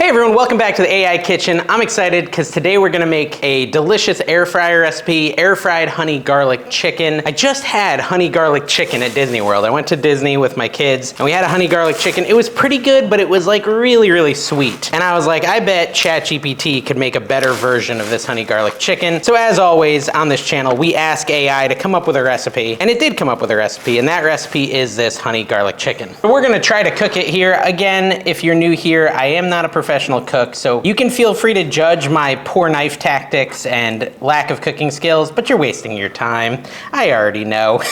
everyone, welcome back to the AI Kitchen. I'm excited because today we're gonna make a delicious air fryer recipe, air fried honey garlic chicken. I just had honey garlic chicken at Disney World. I went to Disney with my kids and we had a honey garlic chicken. It was pretty good, but it was like really, really sweet. And I was like, I bet ChatGPT could make a better version of this honey garlic chicken. So as always on this channel, we ask AI to come up with a recipe, and it did come up with a recipe, and that recipe is this honey garlic chicken. So we're gonna try to cook it here. Again, if you're new here, I am not a professional cook, so you can feel free to judge my poor knife tactics and lack of cooking skills, but you're wasting your time. I already know.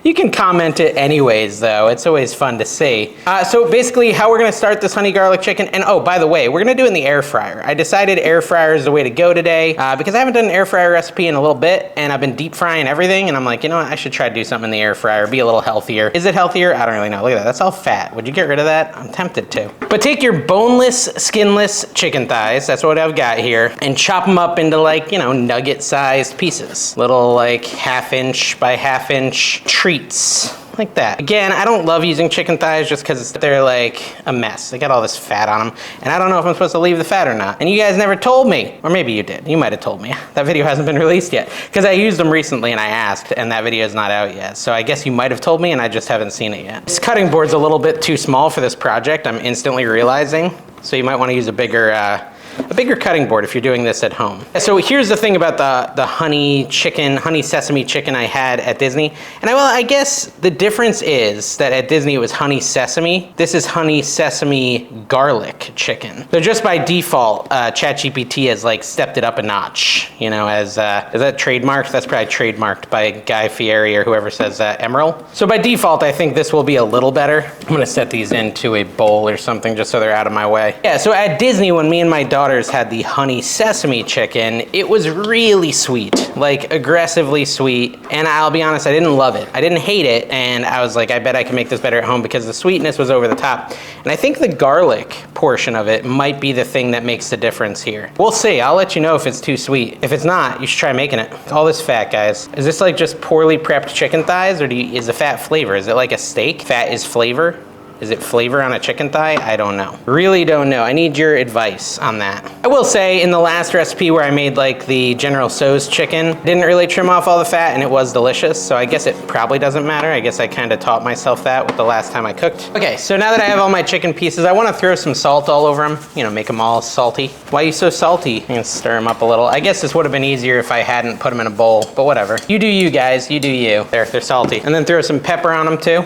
You can comment it anyways, though. It's always fun to see. So basically how we're gonna start this honey garlic chicken, and oh, by the way, we're gonna do it in the air fryer. I decided air fryer is the way to go today because I haven't done an air fryer recipe in a little bit, and I've been deep frying everything, and I'm like, you know what, I should try to do something in the air fryer, be a little healthier. Is it healthier? I don't really know. Look at that, that's all fat. Would you get rid of that? I'm tempted to. But take your boneless, skinless chicken thighs, that's what I've got here, and chop them up into like, you know, nugget-sized pieces. Little like half-inch by half-inch treats. Like that. Again, I don't love using chicken thighs just because they're like a mess. They got all this fat on them, and I don't know if I'm supposed to leave the fat or not. And you guys never told me, or maybe you did. You might have told me. That video hasn't been released yet because I used them recently and I asked, and that video is not out yet. So I guess you might have told me and I just haven't seen it yet. This cutting board's a little bit too small for this project, I'm instantly realizing. So you might want to use a bigger cutting board if you're doing this at home. So here's the thing about the honey sesame chicken I had at Disney. And I guess the difference is that at Disney it was honey sesame. This is honey sesame garlic chicken. So just by default, ChatGPT has like stepped it up a notch, you know, as, is that trademarked? That's probably trademarked by Guy Fieri or whoever says Emerald. So by default, I think this will be a little better. I'm gonna set these into a bowl or something just so they're out of my way. Yeah, so at Disney, when me and my daughters had the honey sesame chicken, it was really sweet, like aggressively sweet. And I'll be honest, I didn't love it. I didn't hate it. And I was like, I bet I can make this better at home because the sweetness was over the top. And I think the garlic portion of it might be the thing that makes the difference here. We'll see. I'll let you know if it's too sweet. If it's not, you should try making it. All this fat, guys. Is this like just poorly prepped chicken thighs, or is the fat flavor? Is it like a steak? Fat is flavor? Is it flavor on a chicken thigh? I don't know. Really don't know. I need your advice on that. I will say in the last recipe where I made like the General Tso's chicken, didn't really trim off all the fat and it was delicious. So I guess it probably doesn't matter. I guess I kind of taught myself that with the last time I cooked. Okay, so now that I have all my chicken pieces, I want to throw some salt all over them. You know, make them all salty. Why are you so salty? You can stir them up a little. I guess this would have been easier if I hadn't put them in a bowl, but whatever. You do you guys, you do you. They're salty. And then throw some pepper on them too.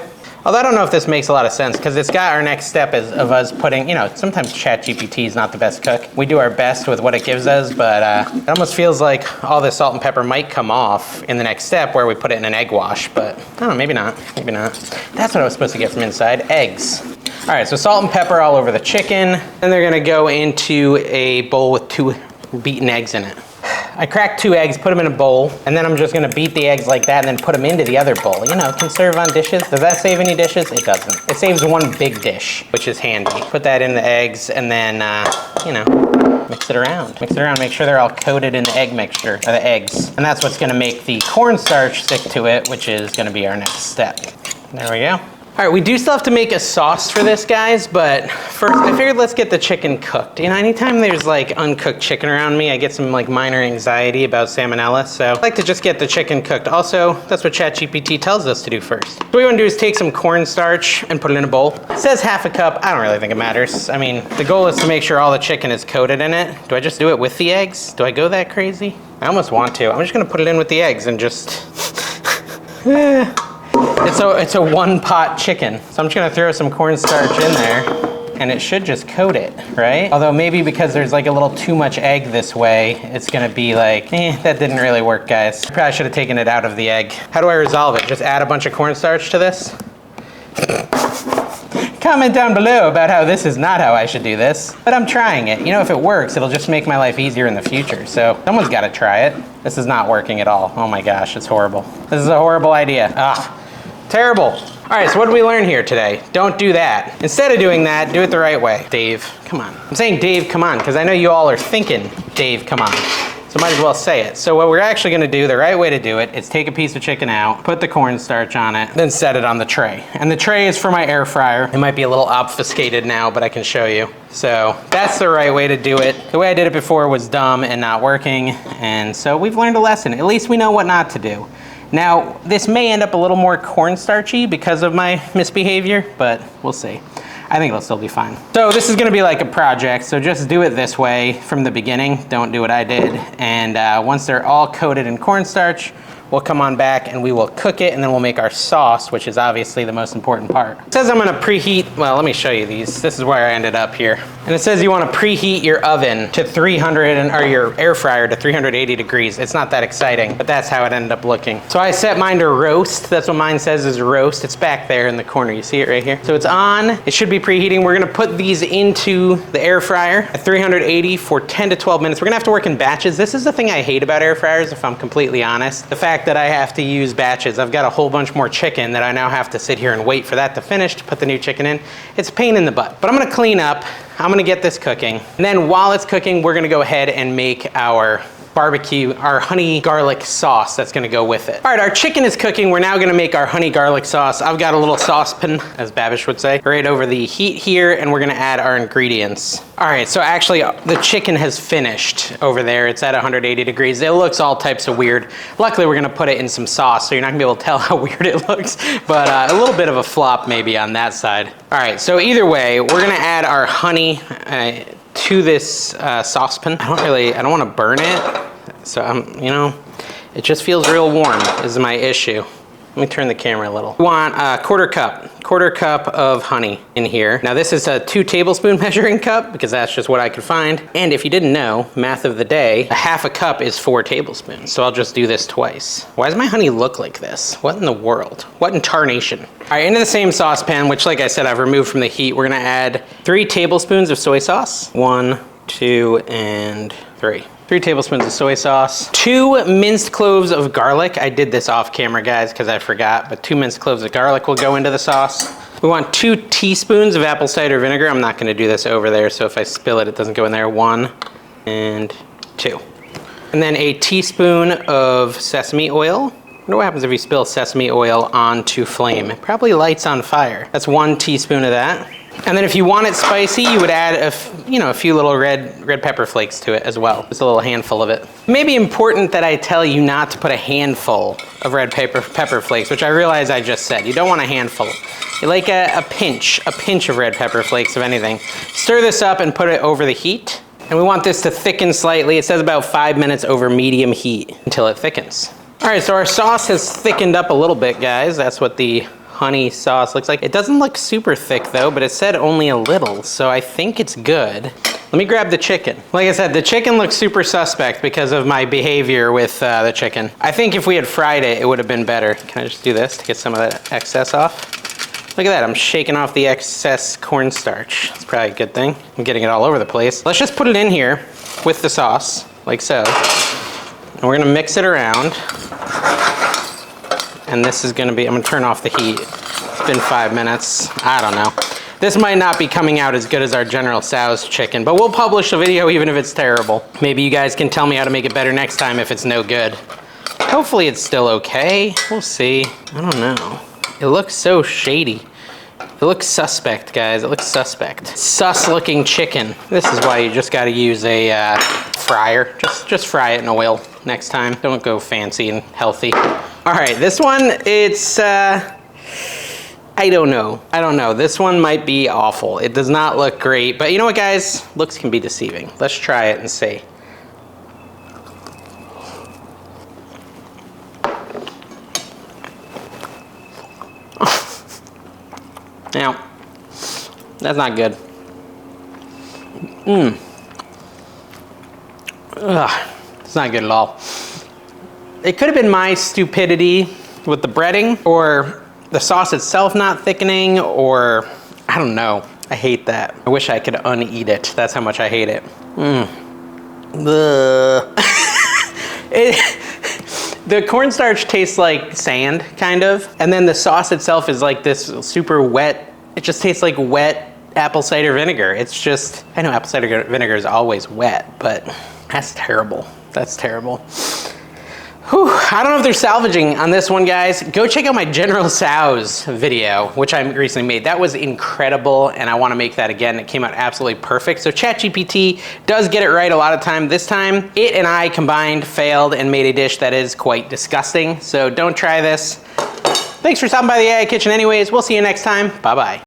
Although I don't know if this makes a lot of sense because it's got our next step of us putting, you know, sometimes ChatGPT is not the best cook. We do our best with what it gives us, but it almost feels like all this salt and pepper might come off in the next step where we put it in an egg wash, but I don't know, maybe not, maybe not. That's what I was supposed to get from inside, eggs. All right, so salt and pepper all over the chicken. Then they're gonna go into a bowl with 2 beaten eggs in it. I cracked 2 eggs, put them in a bowl, and then I'm just gonna beat the eggs like that and then put them into the other bowl. You know, conserve on dishes. Does that save any dishes? It doesn't. It saves 1 big dish, which is handy. Put that in the eggs and then, you know, mix it around. Mix it around, make sure they're all coated in the egg mixture, or the eggs. And that's what's gonna make the cornstarch stick to it, which is gonna be our next step. There we go. All right, we do still have to make a sauce for this, guys, but first I figured let's get the chicken cooked. You know, anytime there's like uncooked chicken around me, I get some like minor anxiety about salmonella, so I like to just get the chicken cooked. Also, that's what ChatGPT tells us to do first. So what we wanna do is take some cornstarch and put it in a bowl. It says half a cup, I don't really think it matters. I mean, the goal is to make sure all the chicken is coated in it. Do I just do it with the eggs? Do I go that crazy? I almost want to. I'm just gonna put it in with the eggs and just, It's a 1-pot chicken. So I'm just gonna throw some cornstarch in there and it should just coat it, right? Although maybe because there's like a little too much egg this way, it's gonna be like, that didn't really work, guys. Probably should have taken it out of the egg. How do I resolve it? Just add a bunch of cornstarch to this? Comment down below about how this is not how I should do this, but I'm trying it. You know, if it works, it'll just make my life easier in the future. So someone's gotta try it. This is not working at all. Oh my gosh, it's horrible. This is a horrible idea. Ah. Terrible. All right, so what did we learn here today? Don't do that. Instead of doing that, do it the right way. Dave, come on. I'm saying Dave, come on, because I know you all are thinking, Dave, come on. so might as well say it. So what we're actually gonna do, the right way to do it, is take a piece of chicken out, put the cornstarch on it, then set it on the tray. And the tray is for my air fryer. It might be a little obfuscated now, but I can show you. So that's the right way to do it. The way I did it before was dumb and not working, and so we've learned a lesson. At least we know what not to do. Now, this may end up a little more cornstarchy because of my misbehavior, but we'll see. I think it'll still be fine. So this is gonna be like a project, so just do it this way from the beginning. Don't do what I did. And once they're all coated in cornstarch, we'll come on back and we will cook it, and then we'll make our sauce, which is obviously the most important part. It says I'm gonna preheat, well, let me show you these. This is where I ended up here. And it says you wanna preheat your oven to 300, or your air fryer to 380 degrees. It's not that exciting, but that's how it ended up looking. So I set mine to roast. That's what mine says is roast. It's back there in the corner. You see it right here? So it's on. It should be preheating. We're gonna put these into the air fryer at 380 for 10 to 12 minutes. We're gonna have to work in batches. This is the thing I hate about air fryers, if I'm completely honest. The fact that I have to use batches. I've got a whole bunch more chicken that I now have to sit here and wait for that to finish to put the new chicken in. It's a pain in the butt. But I'm gonna clean up. I'm gonna get this cooking. And then while it's cooking, we're gonna go ahead and make our barbecue, our honey garlic sauce that's gonna go with it. All right, our chicken is cooking. We're now gonna make our honey garlic sauce. I've got a little saucepan, as Babish would say, right over the heat here, and we're gonna add our ingredients. All right, so actually the chicken has finished over there. It's at 180 degrees. It looks all types of weird. Luckily, we're gonna put it in some sauce, so you're not gonna be able to tell how weird it looks, but a little bit of a flop maybe on that side. All right, so either way, we're gonna add our honey to this saucepan. I don't wanna burn it. So you know, it just feels real warm is my issue. Let me turn the camera a little. We want a quarter cup of honey in here. Now this is a 2 tablespoon measuring cup because that's just what I could find. And if you didn't know, math of the day, a half a cup is 4 tablespoons. So I'll just do this twice. Why does my honey look like this? What in the world? What in tarnation? All right, into the same saucepan, which like I said, I've removed from the heat, we're gonna add 3 tablespoons of soy sauce. 1, 2, and 3. 3 tablespoons of soy sauce, 2 minced cloves of garlic. I did this off camera, guys, because I forgot, but 2 minced cloves of garlic will go into the sauce. We want 2 teaspoons of apple cider vinegar. I'm not gonna do this over there, so if I spill it, it doesn't go in there. 1 and 2. And then a teaspoon of sesame oil. I wonder what happens if you spill sesame oil onto flame. It probably lights on fire. That's 1 teaspoon of that. And then if you want it spicy, you would add a few little red pepper flakes to it as well. Just a little handful of it. It may be important that I tell you not to put a handful of red pepper flakes, which I realize I just said. You don't want a handful. You like a pinch of red pepper flakes, if anything. Stir this up and put it over the heat. And we want this to thicken slightly. It says about 5 minutes over medium heat until it thickens. All right, so our sauce has thickened up a little bit, guys. That's what the honey sauce looks like. It doesn't look super thick though, but it said only a little, so I think it's good. Let me grab the chicken. Like I said, the chicken looks super suspect because of my behavior with the chicken. I think if we had fried it, it would have been better. Can I just do this to get some of that excess off? Look at that, I'm shaking off the excess cornstarch. It's probably a good thing. I'm getting it all over the place. Let's just put it in here with the sauce, like so. And we're gonna mix it around. And this is gonna be, I'm gonna turn off the heat. It's been 5 minutes, I don't know. This might not be coming out as good as our General Tso's chicken, but we'll publish a video even if it's terrible. Maybe you guys can tell me how to make it better next time if it's no good. Hopefully it's still okay, we'll see. I don't know. It looks so shady. It looks suspect, guys, it looks suspect. Sus looking chicken. This is why you just gotta use a fryer. Just fry it in oil next time. Don't go fancy and healthy. All right, this one, it's, I don't know. This one might be awful. It does not look great, but you know what, guys? Looks can be deceiving. Let's try it and see. Now, that's not good. Ugh, it's not good at all. It could have been my stupidity with the breading, or the sauce itself not thickening, or I don't know. I hate that. I wish I could uneat it. That's how much I hate it. The cornstarch tastes like sand, kind of. And then the sauce itself is like this super wet, it just tastes like wet apple cider vinegar. It's just, I know apple cider vinegar is always wet, but that's terrible. That's terrible. Whew, I don't know if they're salvaging on this one, guys. Go check out my General Tso's video, which I recently made. That was incredible, and I want to make that again. It came out absolutely perfect. So ChatGPT does get it right a lot of time. This time, it and I combined failed and made a dish that is quite disgusting. So don't try this. Thanks for stopping by the AI Kitchen anyways. We'll see you next time. Bye-bye.